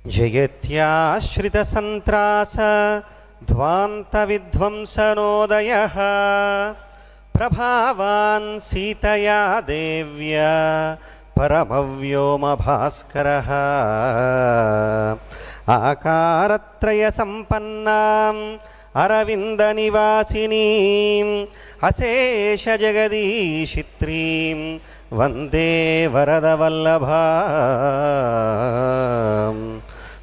జయత్యాశ్రితసంత్రాస ధ్వాంతవిధ్వంసనోదయః ప్రభావాన్ సీతయా దేవ్యా పరమవ్యోమభాస్కరః ఆకారత్రయ సంపన్నాం అరవిందనివాసినీం అశేషజగదీశిత్రీం వందే వరదవల్లభాం.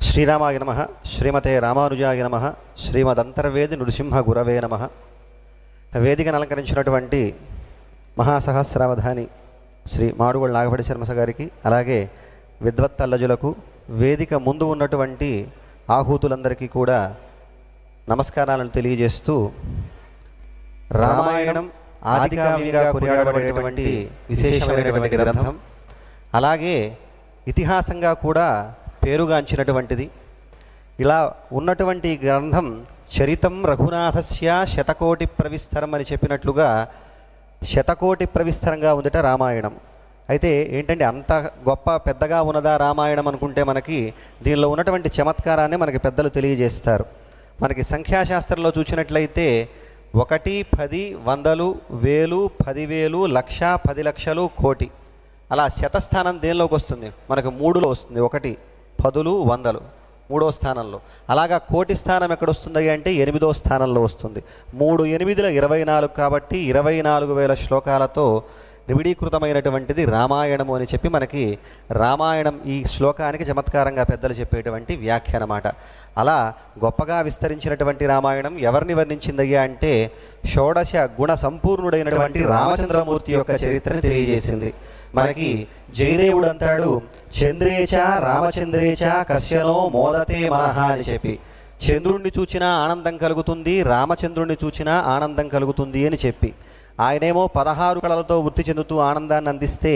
శ్రీరామాయ నమః. శ్రీమతే రామానుజాయ నమః. శ్రీమదంతర్వేది నృసింహ గురవే నమః. వేదికను అలంకరించినటువంటి మహాసహస్రావధాని శ్రీ మాడుగుల నాగపడి శర్మస గారికి, అలాగే విద్వత్తల్లజులకు, వేదిక ముందు ఉన్నటువంటి ఆహూతులందరికీ కూడా నమస్కారాలను తెలియజేస్తూ, రామాయణం ఆదికావ్యంగా కొనియాడబడేటువంటి విశేషమైనటువంటి గ్రంథం, అలాగే ఇతిహాసంగా కూడా పేరుగాంచినటువంటిది. ఇలా ఉన్నటువంటి గ్రంథం చరితం రఘునాథస్య శతకోటి ప్రవిస్తరం అని చెప్పినట్లుగా శతకోటి ప్రవిస్తరంగా ఉందట రామాయణం. అయితే ఏంటంటే అంత గొప్ప పెద్దగా ఉన్నదా రామాయణం అనుకుంటే మనకి దీనిలో ఉన్నటువంటి చమత్కారాన్ని మనకి పెద్దలు తెలియజేస్తారు. మనకి సంఖ్యాశాస్త్రంలో చూసినట్లయితే 1, 10, 100, 1000, 10,000, 1,00,000, 10 లక్షలు, కోటి, అలా శతస్థానం దేనిలోకి వస్తుంది? మనకు 3లో వస్తుంది. 1, 10, 100 3వ స్థానంలో. అలాగా కోటి స్థానం ఎక్కడొస్తుంది అంటే 8వ స్థానంలో వస్తుంది. 3 8 24 కాబట్టి 24,000 శ్లోకాలతో నిబిడీకృతమైనటువంటిది రామాయణము అని చెప్పి మనకి రామాయణం ఈ శ్లోకానికి చమత్కారంగా పెద్దలు చెప్పేటువంటి వ్యాఖ్య అన్నమాట. అలా గొప్పగా విస్తరించినటువంటి రామాయణం ఎవరిని వర్ణించిందయ్యా అంటే షోడశ గుణ సంపూర్ణుడైనటువంటి రామచంద్రమూర్తి యొక్క చరిత్రని తెలియజేసింది. మనకి జయదేవుడు అంటాడు, చంద్రేచ రామచంద్రేచ కశ్యనో మోదతే మనహ అని చెప్పి, చంద్రుణ్ణి చూచినా ఆనందం కలుగుతుంది, రామచంద్రుణ్ణి చూచినా ఆనందం కలుగుతుంది అని చెప్పి, ఆయనేమో 16 కళలతో వృత్తి చెందుతూ ఆనందాన్ని అందిస్తే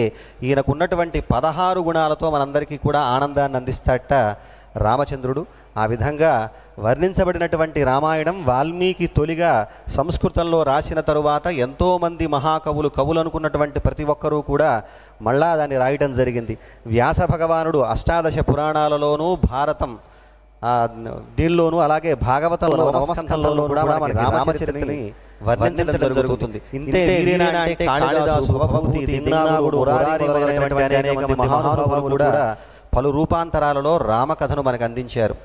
ఈయనకున్నటువంటి 16 గుణాలతో మనందరికీ కూడా ఆనందాన్ని అందిస్తాట రామచంద్రుడు. ఆ విధంగా వర్ణించబడినటువంటి రామాయణం వాల్మీకి తొలిగా సంస్కృతంలో రాసిన తరువాత ఎంతోమంది మహాకవులు, కవులు అనుకున్నటువంటి ప్రతి ఒక్కరూ కూడా మళ్ళా దాన్ని రాయటం జరిగింది. వ్యాస భగవానుడు అష్టాదశ పురాణాలలోనూ, భారతం దీనిలోనూ, అలాగే భాగవతంలో నవమస్కంధంలో కూడా మనకి రామచరిత్రని వర్ణించడం జరుగుతుంది. ఇంతే అంటే కాళిదాసు, భవభూతి, దిన్నాగుడు, మురారి మొదలైనటువంటి అనేక మహానుభావులు కూడా పలు రూపాంతరాలలో రామకథను మనకు అందించారు.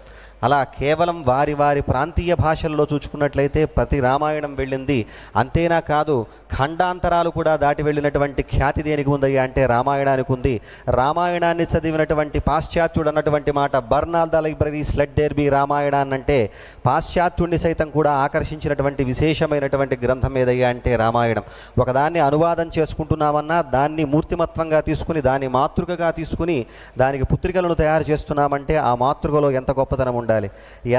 అలా కేవలం వారి వారి ప్రాంతీయ భాషల్లో చూసుకున్నట్లయితే ప్రతి రామాయణం వెళ్ళింది. అంతేనా కాదు, ఖండాంతరాలు కూడా దాటి వెళ్ళినటువంటి ఖ్యాతి దేనికి ఉందయ్యా అంటే రామాయణానికి ఉంది. రామాయణాన్ని చదివినటువంటి పాశ్చాత్యుడు అన్నటువంటి మాట, burn all the libraries let there be రామాయణాన్ని అంటే పాశ్చాత్యుడిని సైతం కూడా ఆకర్షించినటువంటి విశేషమైనటువంటి గ్రంథం ఏదయ్యా అంటే రామాయణం. ఒకదాన్ని అనువాదం చేసుకుంటున్నామన్నా దాన్ని మూర్తిమత్వంగా తీసుకుని, దాన్ని మాతృకగా తీసుకుని దానికి పుత్రికలను తయారు చేస్తున్నామంటే ఆ మాతృకలో ఎంత గొప్పతనం ఉండాలి,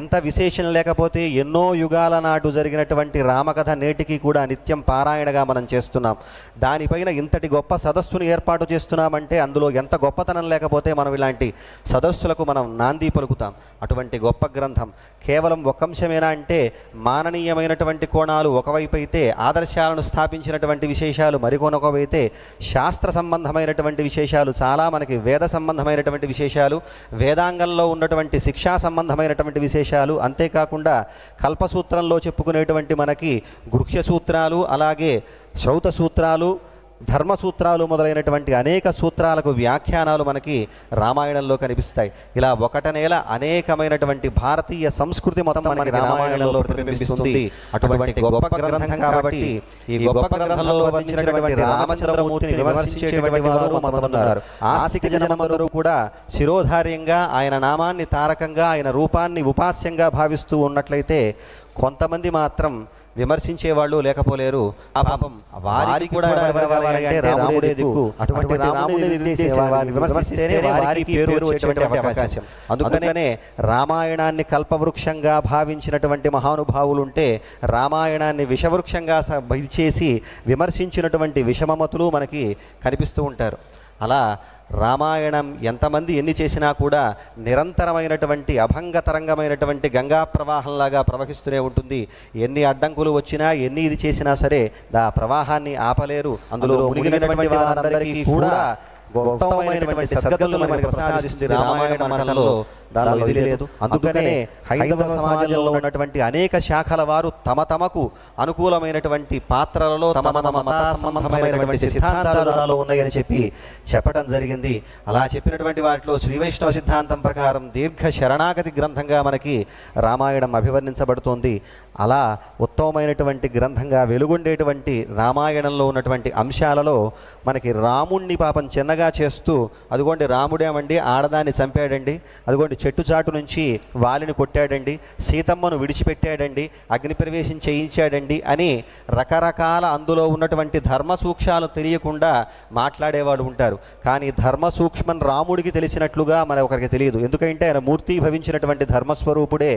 ఎంత విశేషం లేకపోతే ఎన్నో యుగాల నాటు జరిగినటువంటి రామకథ నేటికి కూడా నిత్యం పారాయణగా మనం చేస్తున్నాం. దానిపైన ఇంతటి గొప్ప సదస్సును ఏర్పాటు చేస్తున్నామంటే అందులో ఎంత గొప్పతనం లేకపోతే మనం ఇలాంటి సదస్సులకు మనం నాంది పలుకుతాం. అటువంటి గొప్ప గ్రంథం కేవలం ఒక అంశమేనా అంటే మాననీయమైనటువంటి కోణాలు ఒకవైపు అయితే, ఆదర్శాలను స్థాపించినటువంటి విశేషాలు మరికొనొకవైతే, శాస్త్ర సంబంధమైనటువంటి విశేషాలు చాలా, మనకి వేద సంబంధమైనటువంటి విశేషాలు, వేదాంగంలో ఉన్నటువంటి శిక్షా సంబంధమైనటువంటి విశేషాలు, అంతేకాకుండా కల్పసూత్రంలో చెప్పుకునేటువంటి మనకి గృహ్య సూత్రాలు, అలాగే శ్రౌత సూత్రాలు, ధర్మసూత్రాలు మొదలైనటువంటి అనేక సూత్రాలకు వ్యాఖ్యానాలు మనకి రామాయణంలో కనిపిస్తాయి. ఇలా ఒకటనేల అనేకమైనటువంటి భారతీయ సంస్కృతి మొత్తం మనకి రామాయణంలో ప్రతిబింబిస్తుంది. అటువంటి గొప్ప గ్రంథం కాబట్టి ఈ గొప్ప గ్రంథంలో వర్ణించినటువంటి రామచంద్రమూర్తిని విమర్శించేటువంటి వారు మనమున్నారు. ఆస్తిక జనమందరూ కూడా శిరోధార్యంగా ఆయన నామాన్ని తారకంగా, ఆయన రూపాన్ని ఉపాస్యంగా భావిస్తూ ఉన్నట్లయితే కొంతమంది మాత్రం విమర్శించేవాళ్ళు లేకపోలేరు. ఆ పాపం వారికి కూడా రాముడే దిక్కు. అటువంటి రాముడిని విమర్శిస్తేనే వారికి పేరు వచ్చేటువంటి అవకాశం. అందుకనే రామాయణాన్ని కల్పవృక్షంగా భావించినటువంటి మహానుభావులు ఉంటే రామాయణాన్ని విషవృక్షంగా చేసి విమర్శించినటువంటి విషమమతులు మనకి కనిపిస్తూ ఉంటారు. అలా రామాయణం ఎంతమంది ఎన్ని చేసినా కూడా నిరంతరమైనటువంటి అభంగతరంగమైనటువంటి గంగా ప్రవాహంలాగా ప్రవహిస్తూనే ఉంటుంది. ఎన్ని అడ్డంకులు వచ్చినా, ఎన్ని ఇది చేసినా సరే ఆ ప్రవాహాన్ని ఆపలేరు. అందులో మునిగినటువంటి వారందరికీ కూడా గొప్పమైనటువంటి సద్గతులు మనకి ప్రసాదిస్తుంది రామాయణ మండలంలో, దానిలో ఇది లేదు. అందుకనే హైందవ సమాజంలో ఉన్నటువంటి అనేక శాఖల వారు తమ తమకు అనుకూలమైనటువంటి పాత్రలలో తమ తమ మత సంబంధమైనటువంటి సిద్ధాంతాలు దానిలో ఉన్నాయని చెప్పి చెప్పడం జరిగింది. అలా చెప్పినటువంటి వాటిలో శ్రీ వైష్ణవ సిద్ధాంతం ప్రకారం దీర్ఘ శరణాగతి గ్రంథంగా మనకి రామాయణం అభివర్ణించబడుతోంది. అలా ఉత్తమమైనటువంటి గ్రంథంగా వెలుగొండేటువంటి రామాయణంలో ఉన్నటువంటి అంశాలలో మనకి రాముణ్ణి పాపం చిన్నగా చేస్తూ, అదిగోండి రాముడేమండి ఆడదాన్ని చంపాడండి, అదిగోండి చెట్టు చాటు నుంచి వాలిని కొట్టాడండి, సీతమ్మను విడిచిపెట్టాడండి, అగ్ని ప్రవేశం చేయించాడండి అని రకరకాల అందులో ఉన్నటువంటి ధర్మ సూక్ష్మాలు తెలియకుండా మాట్లాడేవాడు ఉంటారు. కానీ ధర్మ సూక్ష్మం రాముడికి తెలిసినట్లుగా మన ఒకరికి తెలియదు. ఎందుకంటే ఆయన మూర్తి భవించినటువంటి ధర్మస్వరూపుడే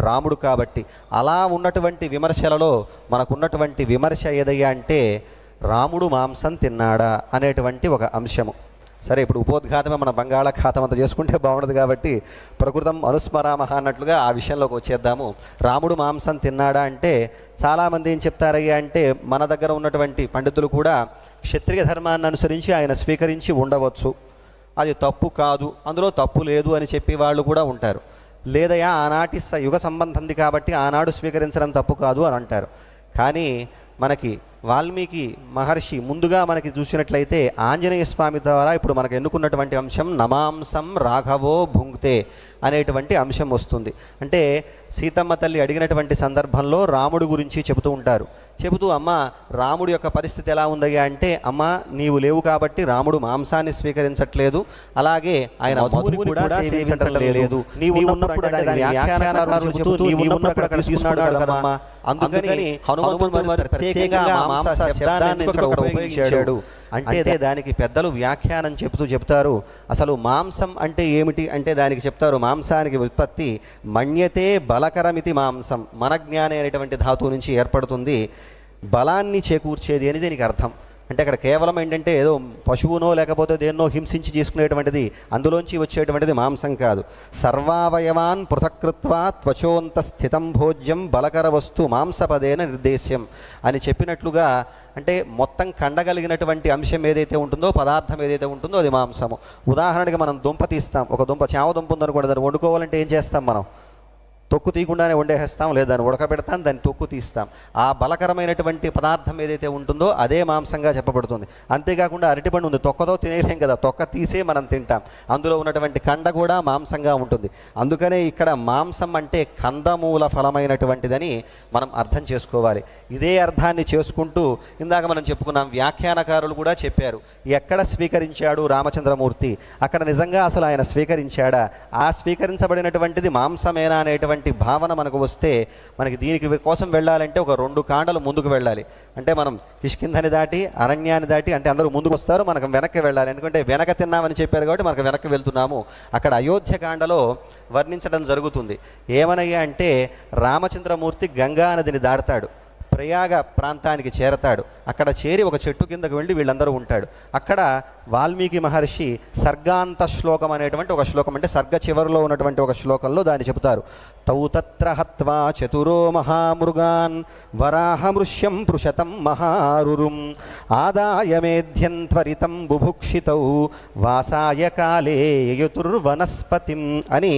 రాముడు కాబట్టి. అలా ఉన్నటువంటి విమర్శలలో మనకున్నటువంటి విమర్శ ఏదయ్యా అంటే రాముడు మాంసం తిన్నాడా అనేటువంటి ఒక అంశము. సరే, ఇప్పుడు ఉపోద్ఘాతమే మన బంగాళాఖాతం అంతా చేసుకుంటే బాగుండదు కాబట్టి ప్రకృతం అనుస్మరామహ అన్నట్లుగా ఆ విషయంలోకి వచ్చేద్దాము. రాముడు మాంసం తిన్నాడా అంటే చాలామంది ఏం చెప్తారయ్యా అంటే మన దగ్గర ఉన్నటువంటి పండితులు కూడా క్షత్రియ ధర్మాన్ని అనుసరించి ఆయన స్వీకరించి ఉండవచ్చు, అది తప్పు కాదు, అందులో తప్పు లేదు అని చెప్పి వాళ్ళు కూడా ఉంటారు. లేదయా ఆనాటి యుగ సంబంధంది కాబట్టి ఆనాడు స్వీకరించడం తప్పు కాదు అని అంటారు. కానీ మనకి వాల్మీకి మహర్షి ముందుగా మనకి చూసినట్లయితే ఆంజనేయ స్వామి ద్వారా ఇప్పుడు మనకు ఎన్నుకున్నటువంటి అంశం నమాంసం రాఘవో భుంక్తే అనేటువంటి అంశం వస్తుంది. అంటే సీతమ్మ తల్లి అడిగినటువంటి సందర్భంలో రాముడు గురించి చెబుతూ ఉంటారు. చెబుతూ అమ్మ రాముడి యొక్క పరిస్థితి ఎలా ఉందయ్యా అంటే, అమ్మ నీవు లేవు కాబట్టి రాముడు మాంసాన్ని స్వీకరించట్లేదు, అలాగే ఆయన మధువుని కూడా సేవించట్లేదు, నీవు ఉన్నప్పుడు కదమ్మా, అందుకని హనుమంతుడు ప్రత్యేకంగా మాంస శబ్దాన్ని ఉపయోగించాడు అంటే దానికి పెద్దలు వ్యాఖ్యానం చెప్తారు. అసలు మాంసం అంటే ఏమిటి అంటే దానికి చెప్తారు, మాంసానికి ఉత్పత్తి మన్యతే బలకరమితి మాంసం, మనజ్ఞానే అనేటువంటి ధాతువు నుంచి ఏర్పడుతుంది, బలాన్ని చేకూర్చేది అని దీనికి అర్థం. అంటే అక్కడ కేవలం ఏంటంటే ఏదో పశువునో లేకపోతే దేన్నో హింసించి తీసుకునేటువంటిది, అందులోంచి వచ్చేటువంటిది మాంసం కాదు. సర్వావయవాన్ పృథకృత్వా త్వచోంత స్థితం భోజ్యం బలకర వస్తు మాంసపదేన నిర్దేశ్యం అని చెప్పినట్లుగా, అంటే మొత్తం కండగలిగినటువంటి అంశం ఏదైతే ఉంటుందో, పదార్థం ఏదైతే ఉంటుందో అది మాంసము. ఉదాహరణకి మనం దుంప తీస్తాం, ఒక దుంప చామ దుంప ఉందనుకోండి, దాన్ని వండుకోవాలంటే ఏం చేస్తాం మనం? తొక్కు తీయకుండానే వండేస్తాం, లేదా దాన్ని ఉడకబెడతాం, దాన్ని తొక్కు తీస్తాం. ఆ బలకరమైనటువంటి పదార్థం ఏదైతే ఉంటుందో అదే మాంసంగా చెప్పబడుతుంది. అంతేకాకుండా అరటిపండు ఉంది, తొక్కతో తినేయలేం కదా, తొక్క తీసే మనం తింటాం, అందులో ఉన్నటువంటి కండ కూడా మాంసంగా ఉంటుంది. అందుకనే ఇక్కడ మాంసం అంటే కందమూల ఫలమైనటువంటిదని మనం అర్థం చేసుకోవాలి. ఇదే అర్థాన్ని చేసుకుంటూ ఇందాక మనం చెప్పుకున్నాం, వ్యాఖ్యానకారులు కూడా చెప్పారు ఎక్కడ స్వీకరించాడు రామచంద్రమూర్తి, అక్కడ నిజంగా అసలు ఆయన స్వీకరించాడా, ఆ స్వీకరించబడినటువంటిది మాంసమేనా అనేటువంటి భావన మనకు వస్తే, మనకి దీనికి కోసం వెళ్ళాలంటే ఒక 2 కాండలు ముందుకు వెళ్ళాలి. అంటే మనం కిష్కింధని దాటి అరణ్యాన్ని దాటి, అంటే అందరూ ముందుకు వస్తారు, మనకు వెనక్కి వెళ్ళాలి. ఎందుకంటే వెనక తిన్నామని చెప్పారు కాబట్టి మనకు వెనక్కి వెళ్తున్నాము. అక్కడ అయోధ్యకాండలో వర్ణించడం జరుగుతుంది. ఏమనయ్యా అంటే రామచంద్రమూర్తి గంగా నదిని దాడతాడు, ప్రయాగ ప్రాంతానికి చేరతాడు, అక్కడ చేరి ఒక చెట్టు కిందకు వెళ్ళి వీళ్ళందరూ ఉంటాడు. అక్కడ వాల్మీకి మహర్షి సర్గాంత శ్లోకం అనేటువంటి ఒక శ్లోకం, అంటే సర్గ చివరిలో ఉన్నటువంటి ఒక శ్లోకంలో దాన్ని చెబుతారు. తౌ తత్ర హత్వా చతురో మహామృగాన్ వరాహమృష్యం పృషతం మహారురుం ఆదాయ మేధ్యం త్వరితం బుభుక్షితౌ వాసాయ కాలే యయుతుర్వనస్పతిం అని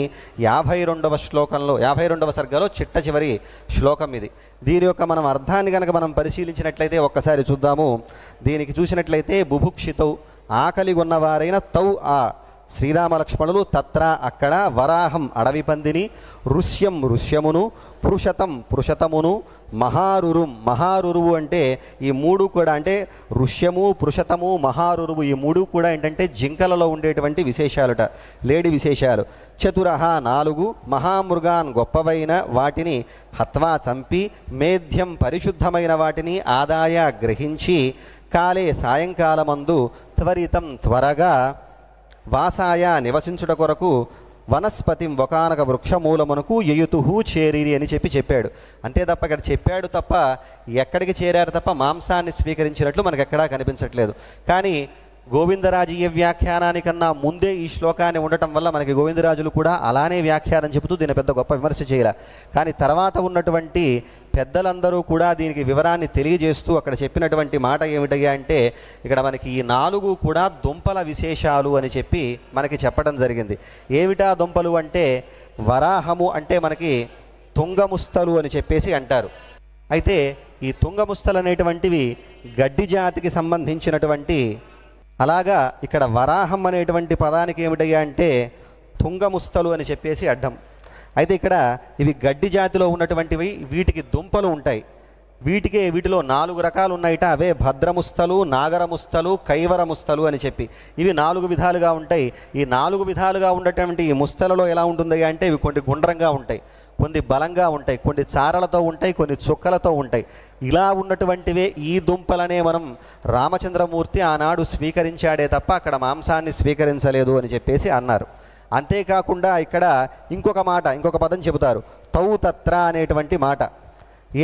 52వ శ్లోకంలో 52వ సర్గలో చిట్ట చివరి శ్లోకం ఇది. దీని యొక్క మనం అర్థాన్ని కనుక మనం పరిశీలించినట్లయితే ఒక్కసారి చూద్దాము. దీనికి చూసినట్లయితే బుభుక్షితౌ ఆకలి ఉన్నవారైన, తౌ ఆ శ్రీరామ లక్ష్మణులు, తత్ర అక్కడ, వరాహం అడవి పందిని, ఋష్యం ఋష్యమును, పృషతం పృషతమును, మహారురుం మహారురువు అంటే ఈ 3 కూడా, అంటే ఋష్యము పృషతము మహారురువు ఈ 3 కూడా ఏంటంటే జింకలలో ఉండేటువంటి విశేషాలుట, లేడి విశేషాలు. చతురహ 4 మహామృగాన్ గొప్పవైన వాటిని, హత్వా చంపి, మేధ్యం పరిశుద్ధమైన వాటిని, ఆదాయ గ్రహించి, కాలే సాయంకాలమందు, త్వరితం త్వరగా, వాసాయ నివసించుట కొరకు, వనస్పతిం ఒకానొక వృక్షమూలమునకు యయుతుహు చేరిరి అని చెప్పాడు. అంతే తప్ప ఇక్కడ చెప్పాడు తప్ప ఎక్కడికి చేరారు తప్ప మాంసాన్ని స్వీకరించినట్లు మనకు ఎక్కడా కనిపించట్లేదు. కానీ గోవిందరాజీయ వ్యాఖ్యానానికన్నా ముందే ఈ శ్లోకాన్ని ఉండటం వల్ల మనకి గోవిందరాజులు కూడా అలానే వ్యాఖ్యానం చెబుతూ దీని పెద్ద గొప్ప విమర్శ చేయాల. కానీ తర్వాత ఉన్నటువంటి పెద్దలందరూ కూడా దీనికి వివరాన్ని తెలియజేస్తూ అక్కడ చెప్పినటువంటి మాట ఏమిటయ్యా అంటే, ఇక్కడ మనకి ఈ 4 కూడా దుంపల విశేషాలు అని చెప్పి మనకి చెప్పడం జరిగింది. ఏమిటా దుంపలు అంటే, వరాహము అంటే మనకి తుంగముస్తలు అని చెప్పేసి అంటారు. అయితే ఈ తుంగముస్తలు అనేటువంటివి గడ్డి జాతికి సంబంధించినటువంటి, అలాగా ఇక్కడ వరాహం అనేటువంటి పదానికి ఏమిటయ్యా అంటే తుంగముస్తలు అని చెప్పేసి అడ్డం. అయితే ఇక్కడ ఇవి గడ్డి జాతిలో ఉన్నటువంటివి, వీటికి దుంపలు ఉంటాయి. వీటిలో 4 రకాలు ఉన్నాయిట. అవే భద్రముస్తలు, నాగరముస్తలు, కైవరముస్తలు అని చెప్పి ఇవి 4 విధాలుగా ఉంటాయి. ఈ 4 విధాలుగా ఉన్నటువంటి ఈ ముస్తలలో ఎలా ఉంటుంది అంటే, ఇవి కొన్ని గుండ్రంగా ఉంటాయి, కొన్ని బలంగా ఉంటాయి, కొన్ని చారలతో ఉంటాయి, కొన్ని చుక్కలతో ఉంటాయి. ఇలా ఉన్నటువంటివే ఈ దుంపలనే మనం రామచంద్రమూర్తి ఆనాడు స్వీకరించాడే తప్ప అక్కడ మాంసాన్ని స్వీకరించలేదు అని చెప్పేసి అన్నారు. అంతేకాకుండా ఇక్కడ ఇంకొక పదం చెబుతారు, తౌతత్ర అనేటువంటి మాట.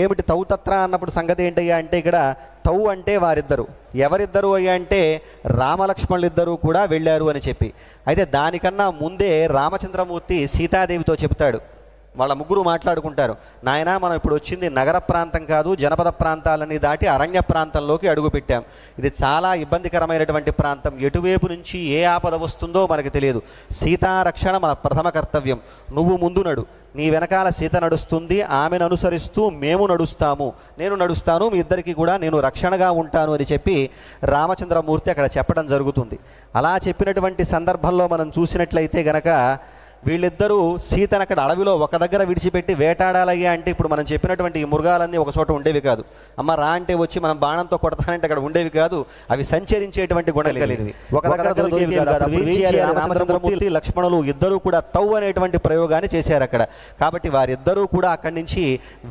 ఏమిటి తౌతత్ర అన్నప్పుడు సంగతి ఏంటయ్యా అంటే, ఇక్కడ తౌ అంటే వారిద్దరు. ఎవరిద్దరు అయ్యా అంటే రామలక్ష్మణులు ఇద్దరూ కూడా వెళ్ళారు అని చెప్పి. అయితే దానికన్నా ముందే రామచంద్రమూర్తి సీతాదేవితో చెబుతాడు. వాళ్ళ ముగ్గురు మాట్లాడుకుంటారు, నాయన మనం ఇప్పుడు వచ్చింది నగర ప్రాంతం కాదు, జనపద ప్రాంతాలని దాటి అరణ్య ప్రాంతంలోకి అడుగుపెట్టాం. ఇది చాలా ఇబ్బందికరమైనటువంటి ప్రాంతం, ఎటువైపు నుంచి ఏ ఆపద వస్తుందో మనకు తెలియదు. సీతారక్షణ మన ప్రథమ కర్తవ్యం. నువ్వు ముందు నడు, నీ వెనకాల సీత నడుస్తుంది, ఆమెను అనుసరిస్తూ మేము నడుస్తాము, నేను నడుస్తాను, మీ ఇద్దరికి కూడా నేను రక్షణగా ఉంటాను అని చెప్పి రామచంద్రమూర్తి అక్కడ చెప్పడం జరుగుతుంది. అలా చెప్పినటువంటి సందర్భంలో మనం చూసినట్లయితే గనక వీళ్ళిద్దరూ సీతను అక్కడ అడవిలో ఒక దగ్గర విడిచిపెట్టి వేటాడాలయ్యా అంటే, ఇప్పుడు మనం చెప్పినటువంటి ఈ మృగాలన్నీ ఒక చోట ఉండేవి కాదు. అమ్మ రా అంటే వచ్చి మనం బాణంతో కొడతానంటే అక్కడ ఉండేవి కాదు. అవి సంచరించేటువంటి గుణాలు కలిగినవి, ఒక దగ్గర దొరికేవి కాదు. రామచంద్రమూర్తి లక్ష్మణులు ఇద్దరూ కూడా తౌ అనేటువంటి ప్రయోగాన్ని చేశారు అక్కడ. కాబట్టి వారిద్దరూ కూడా అక్కడి నుంచి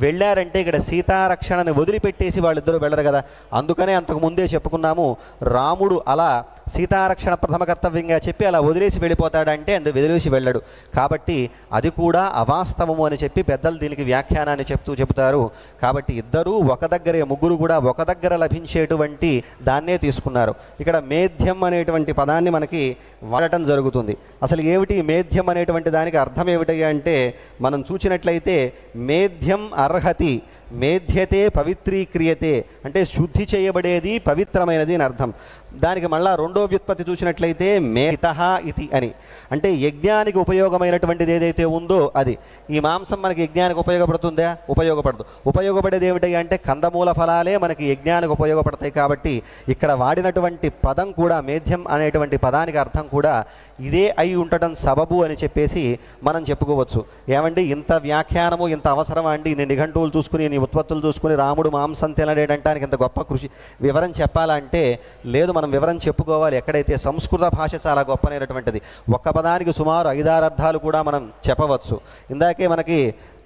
వెళ్ళారంటే ఇక్కడ సీతారక్షణని వదిలిపెట్టేసి వాళ్ళిద్దరూ వెళ్ళరు కదా. అందుకనే అంతకు ముందే చెప్పుకున్నాము, రాముడు అలా సీతారక్షణ ప్రథమ కర్తవ్యంగా చెప్పి అలా వదిలేసి వెళ్ళిపోతాడంటే అందుకు వదిలేసి వెళ్ళడు. కాబట్టి అది కూడా అవాస్తవము అని చెప్పి పెద్దలు దీనికి వ్యాఖ్యానాన్ని చెబుతారు. కాబట్టి ఇద్దరూ ఒక దగ్గరే, ముగ్గురు కూడా ఒక దగ్గర లభించేటువంటి దాన్నే తీసుకున్నారు. ఇక్కడ మేధ్యం అనేటువంటి పదాన్ని మనకి వాడటం జరుగుతుంది. అసలు ఏమిటి మేధ్యం అనేటువంటి దానికి అర్థం ఏమిటయ్యా అంటే, మనం చూసినట్లయితే మేధ్యం అర్హతి, మేధ్యతే పవిత్రీక్రియతే అంటే శుద్ధి చేయబడేది, పవిత్రమైనది అని అర్థం. దానికి మళ్ళా రెండో వ్యుత్పత్తి చూసినట్లయితే మేతః ఇతి అని, అంటే యజ్ఞానికి ఉపయోగమైనటువంటిది ఏదైతే ఉందో అది. ఈ మాంసం మనకి యజ్ఞానికి ఉపయోగపడుతుందా? ఉపయోగపడదు. ఉపయోగపడేది ఏమిటి అంటే కందమూల ఫలాలే మనకి యజ్ఞానికి ఉపయోగపడతాయి. కాబట్టి ఇక్కడ వాడినటువంటి పదం కూడా, మేధ్యం అనేటువంటి పదానికి అర్థం కూడా ఇదే అయి ఉండటం సబబు అని చెప్పేసి మనం చెప్పుకోవచ్చు. ఏమండి ఇంత వ్యాఖ్యానము ఇంత అవసరం అండి, నీ నిఘంటువులు చూసుకుని నీ ఉత్పత్తులు చూసుకుని రాముడు మాంసం తినలేడంటానికి ఇంత గొప్ప కృషి వివరం చెప్పాలంటే లేదు, మనం వివరం చెప్పుకోవాలి. ఎక్కడైతే సంస్కృత భాష చాలా గొప్పనైనటువంటిది, ఒక్క పదానికి సుమారు 5-6 అర్థాలు కూడా మనం చెప్పవచ్చు. ఇందాకే మనకి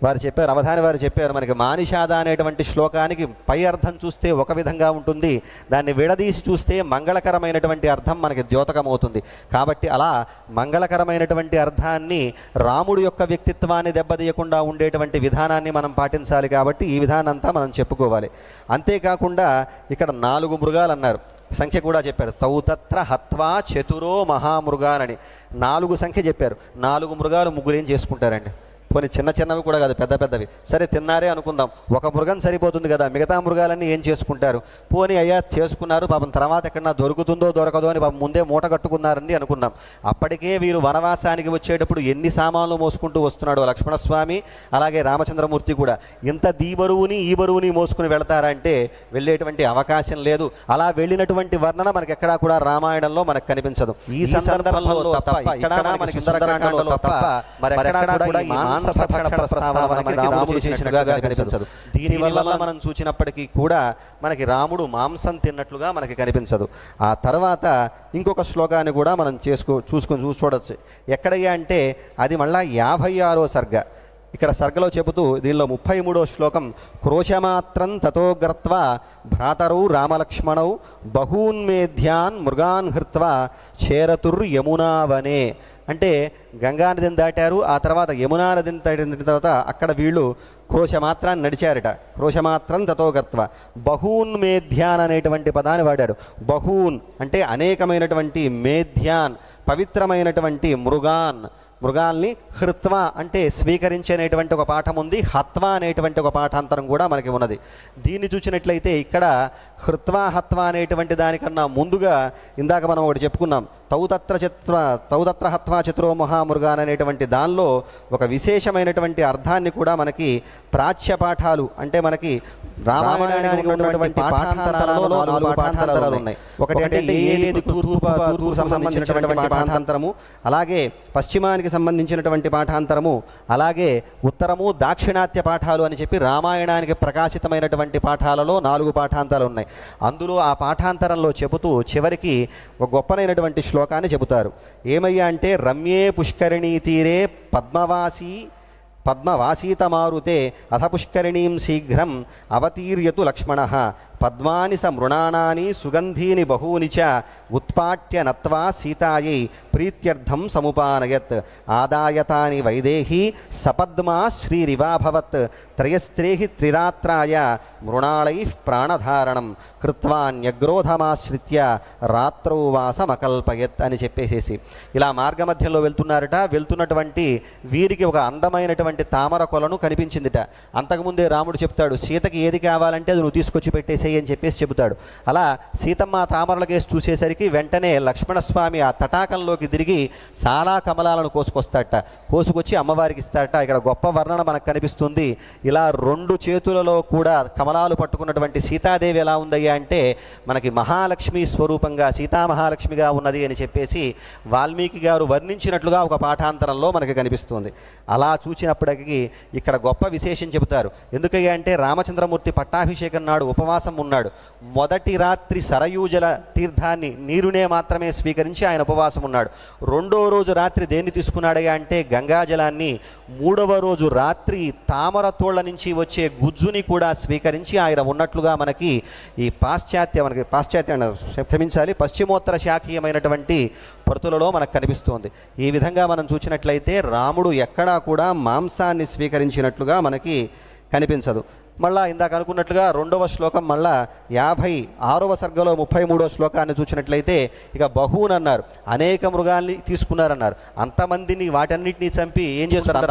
వారు చెప్పారు, అవధాని వారు చెప్పారు, మనకి మానిషాద అనేటువంటి శ్లోకానికి పై అర్థం చూస్తే ఒక విధంగా ఉంటుంది, దాన్ని విడదీసి చూస్తే మంగళకరమైనటువంటి అర్థం మనకి ద్యోతకమవుతుంది. కాబట్టి అలా మంగళకరమైనటువంటి అర్థాన్ని, రాముడు యొక్క వ్యక్తిత్వాన్ని దెబ్బతీయకుండా ఉండేటువంటి విధానాన్ని మనం పాటించాలి. కాబట్టి ఈ విధానం అంతా మనం చెప్పుకోవాలి. అంతేకాకుండా ఇక్కడ 4 మృగాలు అన్నారు, సంఖ్య కూడా చెప్పారు. తౌతత్ర హత్వా చతురో మహామృగానని 4 సంఖ్య చెప్పారు. 4 మృగాలు ముగ్గురు ఏం చేసుకుంటారండి? పోనీ చిన్నవి కూడా కాదు, పెద్దవి. సరే తిన్నారే అనుకుందాం, ఒక మృగం సరిపోతుంది కదా, మిగతా మృగాలన్నీ ఏం చేసుకుంటారు? పోనీ అయ్యా చేసుకున్నారు, పాపం తర్వాత ఎక్కడన్నా దొరుకుతుందో దొరకదో అని పాపం ముందే మూట కట్టుకున్నారని అనుకున్నాం. అప్పటికే వీరు వనవాసానికి వచ్చేటప్పుడు ఎన్ని సామాన్లు మోసుకుంటూ వస్తున్నాడు లక్ష్మణస్వామి, అలాగే రామచంద్రమూర్తి కూడా. ఇంత ఈ బరువుని మోసుకుని వెళతారంటే వెళ్ళేటువంటి అవకాశం లేదు. అలా వెళ్ళినటువంటి వర్ణన మనకి ఎక్కడా కూడా రామాయణంలో మనకు కనిపించదు. ఈ సందర్భంలో తప్ప, ఇక్కడ మనకి సుందరకాండలో తప్ప మరెక్కడా కూడా కనిపించదు. దీనివల్ల మనం చూసినప్పటికీ కూడా మనకి రాముడు మాంసం తిన్నట్లుగా మనకి కనిపించదు. ఆ తర్వాత ఇంకొక శ్లోకాన్ని కూడా మనం చూడొచ్చు. ఎక్కడయ్యా అంటే అది మళ్ళా 56వ సర్గ. ఇక్కడ సర్గలో చెబుతూ దీనిలో 33వ శ్లోకం, క్రోశమాత్రం తతోగ్రత్వా భ్రాతరౌ రామలక్ష్మణౌ బహూన్మేధ్యాన్ మృగాన్ హృత్వా చేరతుర్ యమునావనే. అంటే గంగా నదిని దాటారు, ఆ తర్వాత యమునా నదిని దాటిన తర్వాత అక్కడ వీళ్ళు క్రోశమాత్రాన్ని నడిచారట. క్రోశమాత్రం తతోగత్వ బహూన్ మేధ్యాన్ అనేటువంటి పదాన్ని వాడాడు. బహూన్ అంటే అనేకమైనటువంటి, మేధ్యాన్ పవిత్రమైనటువంటి, మృగాల్ని హృత్వ అంటే స్వీకరించేటువంటి ఒక పాఠం ఉంది, హత్వ అనేటువంటి ఒక పాఠాంతరం కూడా మనకి ఉన్నది. దీన్ని చూసినట్లయితే ఇక్కడ హృత్వ హత్వ అనేటువంటి దానికన్నా ముందుగా ఇందాక మనం ఒకటి చెప్పుకున్నాం, తౌతత్ర హత్వా చతురో మహామృగాన్ అనేటువంటి దానిలో ఒక విశేషమైనటువంటి అర్థాన్ని కూడా మనకి ప్రాచ్య పాఠాలు అంటే మనకి రామాయణానికి ఉన్నటువంటి పాఠాంతరాలలో 4 పాఠాంతరాలు ఉన్నాయి. ఒకటి అంటే ఏది తూర్పు సంబంధించినటువంటి పాఠాంతరము, అలాగే పశ్చిమానికి సంబంధించినటువంటి పాఠాంతరము, అలాగే ఉత్తరము దాక్షిణాత్య పాఠాలు అని చెప్పి రామాయణానికి ప్రకాశితమైనటువంటి పాఠాలలో 4 పాఠాంతరాలు ఉన్నాయి. అందులో ఆ పాఠాంతరంలో చెబుతూ చివరికి ఒక గొప్పనైనటువంటి శ్లోకాన్ని చెబుతారు. ఏమయ్యా అంటే రమ్యే పుష్కరిణీ తీరే పద్మవాసీతమారుతే అథ పుష్కరిణీం శీఘ్రం అవతీర్యతు లక్ష్మణః పద్మాని స మృణానాని సుగంధీని బహూని చ ఉత్పాట్య నత్వా సీతాయై ప్రీత్యర్థం సముపానయత్ ఆదాయతాని వైదేహీ సపద్మా శ్రీరివాభవత్ త్రయస్త్రేహి త్రిరాత్రాయ మృణాళైః ప్రాణధారణం కృత్వాన్యగ్రోధమాశ్రిత్య రాత్రౌ వాసమకల్పయత్ అని చెప్పేసేసి ఇలా మార్గమధ్యంలో వెళ్తున్నటువంటి వీరికి ఒక అందమైనటువంటి తామర కొలను కనిపించిందిట. అంతకుముందే రాముడు చెప్తాడు, సీతకి ఏది కావాలంటే అది నువ్వు తీసుకొచ్చి పెట్టేసి అని చెప్పేసి చెబుతాడు. అలా సీతమ్మ తామరల కేసు చూసేసరికి వెంటనే లక్ష్మణస్వామి ఆ తటాకంలోకి తిరిగి చాలా కమలాలను కోసుకొస్తాడట. కోసుకొచ్చి అమ్మవారికి ఇస్తాడట. ఇక్కడ గొప్ప వర్ణన మనకు కనిపిస్తుంది. ఇలా 2 చేతులలో కూడా కమలాలు పట్టుకున్నటువంటి సీతాదేవి ఎలా ఉందయ్యా అంటే మనకి మహాలక్ష్మి స్వరూపంగా సీతామహాలక్ష్మిగా ఉన్నది అని చెప్పేసి వాల్మీకి గారు వర్ణించినట్లుగా ఒక పాఠాంతరంలో మనకి కనిపిస్తుంది. అలా చూసినప్పటికీ ఇక్కడ గొప్ప విశేషం చెబుతారు. ఎందుకయ్యా అంటే రామచంద్రమూర్తి పట్టాభిషేకం నాడు ఉపవాసం ఉన్నాడు. మొదటి రాత్రి సరయూజల తీర్థాన్ని నీరునే మాత్రమే స్వీకరించి ఆయన ఉపవాసం ఉన్నాడు. 2వ రోజు రాత్రి దేన్ని తీసుకున్నాడయ్యా అంటే గంగాజలాన్ని. 3వ రోజు రాత్రి తామర తోళ్ల నుంచి వచ్చే గుజ్జుని కూడా స్వీకరించి ఆయన ఉన్నట్లుగా మనకి ఈ పశ్చిమోత్తర శాఖీయమైనటువంటి ప్రతులలో మనకు కనిపిస్తోంది. ఈ విధంగా మనం చూసినట్లయితే రాముడు ఎక్కడా కూడా మాంసాన్ని స్వీకరించినట్లుగా మనకి కనిపించదు. మళ్ళా ఇందాక అనుకున్నట్లుగా 2వ శ్లోకం మళ్ళా 56వ సర్గలో 33వ శ్లోకాన్ని చూసినట్లయితే ఇక బహూన్ అన్నారు, అనేక మృగాల్ని తీసుకున్నారన్నారు. అంతమందిని వాటన్నిటినీ చంపి ఏం చేస్తున్నారు,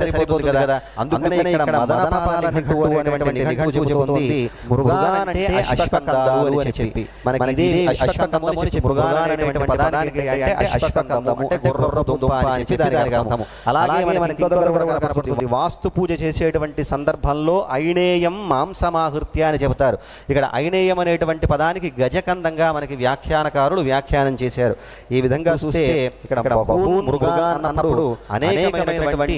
సరిపోతుంది కదా. అందుకనే ఇక్కడ మదనపాల నిఘంటువు అనేటువంటి నిఘంటువు చెబుతుంది మృగాలంటే అశ్వకందాలు అని చెప్పి మనకి అశ్వకందము అని చెప్పి మృగాలనేటువంటి పదానికి అంటే అశ్వకందము అంటే గుర్రపు దుంప అని చెప్పి దానికి అర్థము. అలాగే మనకి వాస్తు పూజ చేసేటువంటి సందర్భంలో ఐనేయం మాంసమాహృత్య అని చెబుతారు. ఇక్కడ ఐనేయం అనేటువంటి పదానికి గజకందంగా మనకి వ్యాఖ్యానకారులు వ్యాఖ్యానం చేశారు. ఈ విధంగా చూస్తే ఇక్కడ మృగాన్ అన్నప్పుడు అనేకమైనటువంటి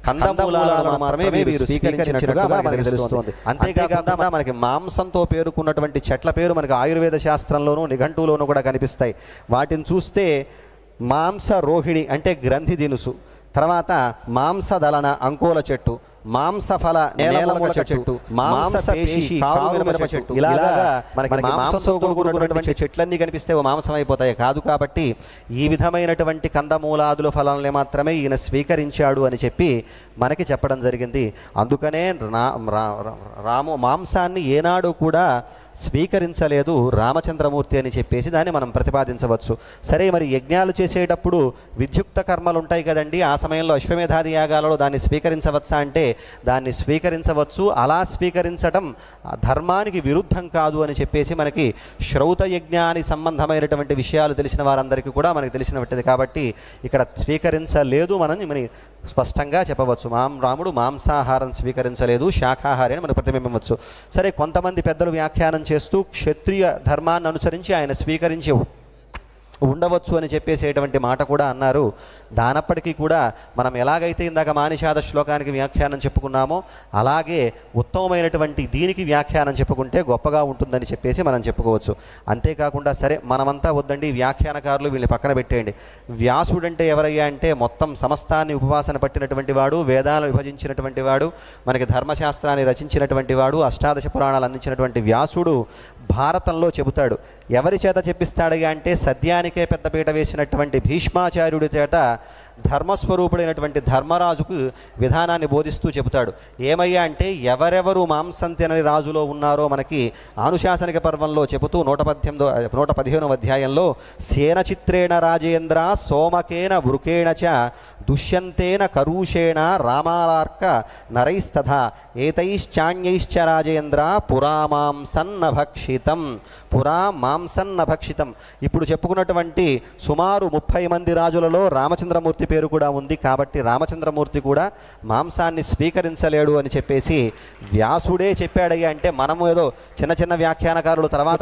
కందమూలాలను మాత్రమే వీరు స్వీకరించినట్లుగా మనకి తెలుస్తోంది. అంతేకాకుండా మనకి మాంసంతో పేరుకున్నటువంటి చెట్ల పేరు మనకి ఆయుర్వేద శాస్త్రంలోనూ నిఘంటువులోనూ కూడా కనిపిస్తాయి. వాటిని చూస్తే మాంస రోహిణి అంటే గ్రంథి దినుసు, తర్వాత మాంసదలన అంకోల చెట్టు, మాంసఫల నేలముల చెట్టు, మాంసపేశి కావుమిరప చెట్టు, ఇలాగా మనకి మాంసంతో కూడుకున్నటువంటి చెట్లన్నీ కనిపిస్తే మాంసం అయిపోతాయి కాదు. కాబట్టి ఈ విధమైనటువంటి కందమూలాదుల ఫలాలని మాత్రమే ఈయన స్వీకరించాడు అని చెప్పి మనకి చెప్పడం జరిగింది. అందుకనే మాంసాన్ని ఏనాడు కూడా స్వీకరించలేదు రామచంద్రమూర్తి అని చెప్పేసి దాన్ని మనం ప్రతిపాదించవచ్చు. సరే, మరి యజ్ఞాలు చేసేటప్పుడు విద్యుక్త కర్మలు ఉంటాయి కదండి, ఆ సమయంలో అశ్వమేధాది యాగాలలో దాన్ని స్వీకరించవచ్చా అంటే దాన్ని స్వీకరించవచ్చు. అలా స్వీకరించడం ధర్మానికి విరుద్ధం కాదు అని చెప్పేసి మనకి శ్రౌత యజ్ఞానికి సంబంధమైనటువంటి విషయాలు తెలిసిన వారందరికీ కూడా మనకి తెలిసినటువంటిది. కాబట్టి ఇక్కడ స్వీకరించలేదు మనం స్పష్టంగా చెప్పవచ్చు. రాముడు మాంసాహారం స్వీకరించలేదు, శాఖాహారి అని మనం ప్రతిబింబవచ్చు. సరే, కొంతమంది పెద్దలు వ్యాఖ్యానం చేస్తూ క్షత్రియ ధర్మాన్ని అనుసరించి ఆయన స్వీకరించి ఉండవచ్చు అని చెప్పేసేటువంటి మాట కూడా అన్నారు. దానప్పటికీ కూడా మనం ఎలాగైతే ఇందాక మానిషాద శ్లోకానికి వ్యాఖ్యానం చెప్పుకున్నామో అలాగే ఉత్తమమైనటువంటి దీనికి వ్యాఖ్యానం చెప్పుకుంటే గొప్పగా ఉంటుందని చెప్పేసి మనం చెప్పుకోవచ్చు. అంతేకాకుండా సరే, మనమంతా వద్దండి, వ్యాఖ్యానకారులు వీళ్ళని పక్కన పెట్టేయండి. వ్యాసుడంటే ఎవరయ్యా అంటే మొత్తం సమస్తాన్ని ఉపవాసన పట్టినటువంటి వాడు, వేదాలను విభజించినటువంటి వాడు, మనకి ధర్మశాస్త్రాన్ని రచించినటువంటి వాడు, అష్టాదశ పురాణాలు అందించినటువంటి వ్యాసుడు భారతంలో చెబుతాడు, ఎవరి చేత చెప్పిస్తాడయ్యా అంటే సద్యానికే పెద్దపీట వేసినటువంటి భీష్మాచార్యుడి చేత ధర్మస్వరూపుడైనటువంటి ధర్మరాజుకు విధానాన్ని బోధిస్తూ చెబుతాడు. ఏమయ్యా అంటే ఎవరెవరు మాంసం తినని రాజులో ఉన్నారో మనకి ఆనుశాసనిక పర్వంలో చెబుతూ 115వ అధ్యాయంలో సేనచిత్రేణ రాజేంద్ర సోమకేన వృకేణ చ దుష్యంతేన కరూషేణ రామార్క నరైస్తథా ఏతైశ్చాన్యైశ్చ రాజేంద్ర పురా మాంసన్నభక్షితం. పురా మాంసన్నభక్షితం. ఇప్పుడు చెప్పుకున్నటువంటి సుమారు 30 మంది రాజులలో రామచంద్రమూర్తి పేరు కూడా ఉంది. కాబట్టి రామచంద్రమూర్తి కూడా మాంసాన్ని స్వీకరించలేడు అని చెప్పేసి వ్యాసుడే చెప్పాడయ్యా అంటే మనము ఏదో చిన్న చిన్న వ్యాఖ్యానకారులు తర్వాత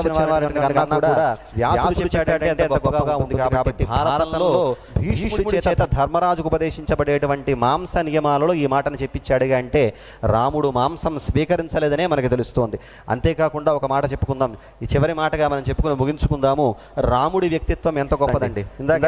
వ్యాసుడు చెప్పాడంటే అంత గొప్పగా ఉంది. కాబట్టి భారతంలో భీష్ముడి చేత ధర్మరాజుకు ఉపదేశించబడేటువంటి మాంస నియమాలలో ఈ మాటను చెప్పించాడుగా అంటే రాముడు మాంసం స్వీకరించలేదనే మనకు తెలుస్తోంది. అంతేకాకుండా ఒక మాట చెప్పుకుందాం, ఈ చివరి మాటగా మనం చెప్పుకుని ముగించుకుందాము. రాముడి వ్యక్తిత్వం ఎంత గొప్పదండి. ఇందాక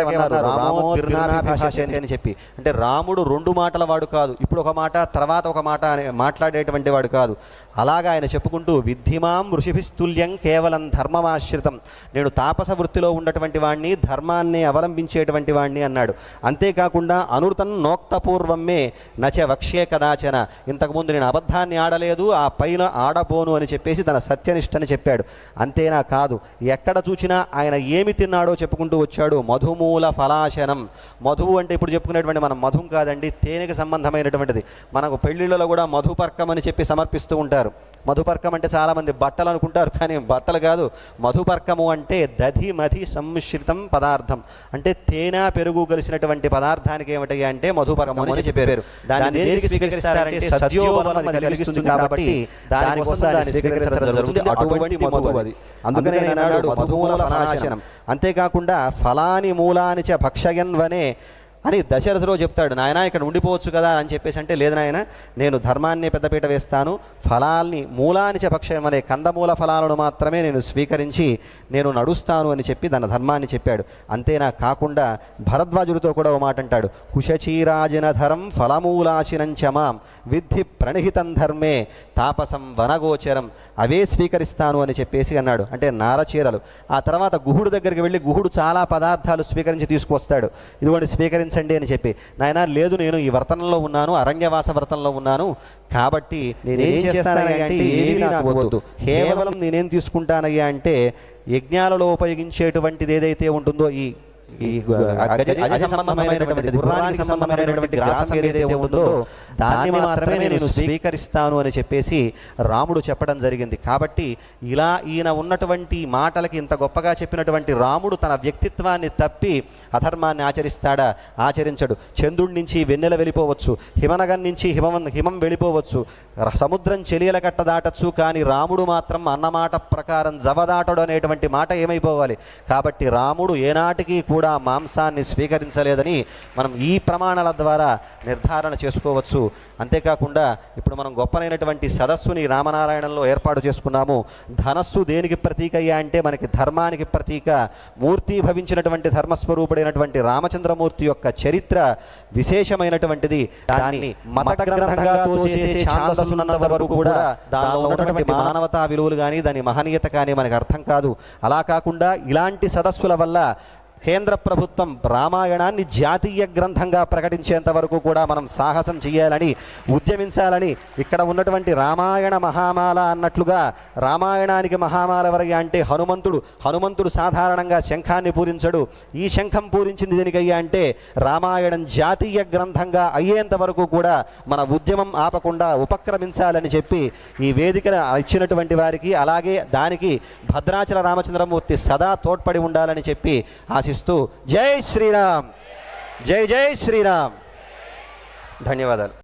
అని చెప్పి అంటే రాముడు 2 మాటల వాడు కాదు, ఇప్పుడు ఒక మాట తర్వాత ఒక మాట మాట్లాడేటువంటి వాడు కాదు. అలాగా ఆయన చెప్పుకుంటూ విద్ధిమాం ఋషిభిస్తుల్యం కేవలం ధర్మమాశ్రితం, నేను తాపస వృత్తిలో ఉన్నటువంటి వాణ్ణి, ధర్మాన్ని అవలంబించేటువంటి వాణ్ణి అన్నాడు. అంతేకాకుండా అనృతం నోక్తపూర్వమే నచ వక్ష్యే కదాచన, ఇంతకుముందు నేను అబద్ధాన్ని ఆడలేదు, ఆ పైన ఆడబోను అని చెప్పేసి తన సత్యనిష్టని చెప్పాడు. అంతేనా కాదు, ఎక్కడ చూసినా ఆయన ఏమి తిన్నాడో చెప్పుకుంటూ వచ్చాడు. మధుమూల ఫలాశనం. మధువు అంటే ఇప్పుడు చెప్పుకునేటువంటి మనం మధుం కాదండి, తేనెకి సంబంధమైనటువంటిది. మనకు పెళ్లిళ్ళలో కూడా మధుపర్కం అని చెప్పి సమర్పిస్తూ ఉంటారు. మధుపర్కం అంటే చాలామంది బట్టలు అనుకుంటారు, కానీ బట్టలు కాదు. మధుపర్కము అంటే దధి మధి సంమిశ్రితం పదార్థం, అంటే తేనె పెరుగు కలిసినటువంటి పదార్థానికి ఏమిటి అంటే మధుపర్కము అని చెప్పారు. దాన్ని స్వీకరిస్తారంటే సద్యోబలం అది కలిగిస్తుంది కాబట్టి దానికోసం దాన్ని స్వీకరించడం జరుగుతుంది. అటువంటి మధువు అది. అందుకనే అన్నాడు మధుమూల ఫలాశనం. అంతేకాకుండా ఫలాని మూలాని చ భక్షయన్వనే అని దశరథులో చెప్తాడు. నాయన ఇక్కడ ఉండిపోవచ్చు కదా అని చెప్పేసి అంటే, లేదు నాయన, నేను ధర్మాన్ని పెద్దపీట వేస్తాను, ఫలాల్ని మూలాన్ని భక్షయం అనే కందమూల ఫలాలను మాత్రమే నేను స్వీకరించి నేను నడుస్తాను అని చెప్పి తన ధర్మాన్ని చెప్పాడు. అంతేనా కాకుండా భరద్వాజుడితో కూడా ఒక మాట అంటాడు, కుశచీరాజనధరం ఫలమూలాశినంచమాం విద్ధి ప్రణిహితం ధర్మే తాపసం వనగోచరం, అవే స్వీకరిస్తాను అని చెప్పేసి అన్నాడు. అంటే నారచీరలు. ఆ తర్వాత గుహుడు దగ్గరికి వెళ్ళి గుహుడు చాలా పదార్థాలు స్వీకరించి తీసుకొస్తాడు. ఇదిగోండి స్వీకరించండి అని చెప్పి. నాయన లేదు, నేను ఈ వర్తనంలో ఉన్నాను, అరణ్యవాస వ్రతంలో ఉన్నాను, కాబట్టి నేనేం చేస్తానయ్యా అంటే ఏమీ నాకు వద్దు, కేవలం నేనేం తీసుకుంటానయ్యా అంటే యజ్ఞాలలో ఉపయోగించేటువంటిది ఏదైతే ఉంటుందో ఈ సంబంధమైనటువంటి గుర్రానికి సంబంధమైనటువంటి గ్రాసం ఏదైతే ఉంటుందో దాన్ని మాత్రమే నేను స్వీకరిస్తాను అని చెప్పేసి రాముడు చెప్పడం జరిగింది. కాబట్టి ఇలా ఈయన ఉన్నటువంటి మాటలకి ఇంత గొప్పగా చెప్పినటువంటి రాముడు తన వ్యక్తిత్వాన్ని తప్పి అధర్మాన్ని ఆచరిస్తాడా? ఆచరించడు. చంద్రుడి నుంచి వెన్నెల వెళ్ళిపోవచ్చు, హిమనగం నుంచి హిమం వెళ్ళిపోవచ్చు, సముద్రం చెలియల కట్ట దాటచ్చు, కానీ రాముడు మాత్రం అన్నమాట ప్రకారం జవదాటడు అనేటువంటి మాట ఏమైపోవాలి. కాబట్టి రాముడు ఏనాటికి కూడా మాంసాన్ని స్వీకరించలేదని మనం ఈ ప్రమాణాల ద్వారా నిర్ధారణ చేసుకోవచ్చు. అంతేకాకుండా ఇప్పుడు మనం గొప్పనైనటువంటి సదస్సుని రామనారాయణంలో ఏర్పాటు చేసుకున్నాము. ధనస్సు దేనికి ప్రతీక అయ్యా అంటే మనకి ధర్మానికి ప్రతీక. మూర్తి భవించినటువంటి ధర్మస్వరూపుడైనటువంటి రామచంద్రమూర్తి యొక్క చరిత్ర విశేషమైనటువంటిది. దాన్ని మత గ్రంథంగా తోసేసే ఛాందసున్నంత వరకు కూడా దానిలో ఉన్నటువంటి మానవతా విలువలు కానీ దాని మహనీయత కానీ మనకు అర్థం కాదు. అలా కాకుండా ఇలాంటి సదస్సుల వల్ల కేంద్ర ప్రభుత్వం రామాయణాన్ని జాతీయ గ్రంథంగా ప్రకటించేంత వరకు కూడా మనం సాహసం చేయాలని, ఉద్యమించాలని, ఇక్కడ ఉన్నటువంటి రామాయణ మహామాల అన్నట్లుగా రామాయణానికి మహామాల వరకు అంటే హనుమంతుడు సాధారణంగా శంఖాన్ని పూరించడు. ఈ శంఖం పూరించింది దేనికయ్యా అంటే రామాయణం జాతీయ గ్రంథంగా అయ్యేంత వరకు కూడా మన ఉద్యమం ఆపకుండా ఉపక్రమించాలని చెప్పి ఈ వేదికను ఇచ్చినటువంటి వారికి, అలాగే దానికి భద్రాచల రామచంద్రమూర్తి సదా తోడ్పడి ఉండాలని చెప్పి ఆశిస్తూ జై శ్రీరామ్, జై జై శ్రీరామ్. ధన్యవాదాలు.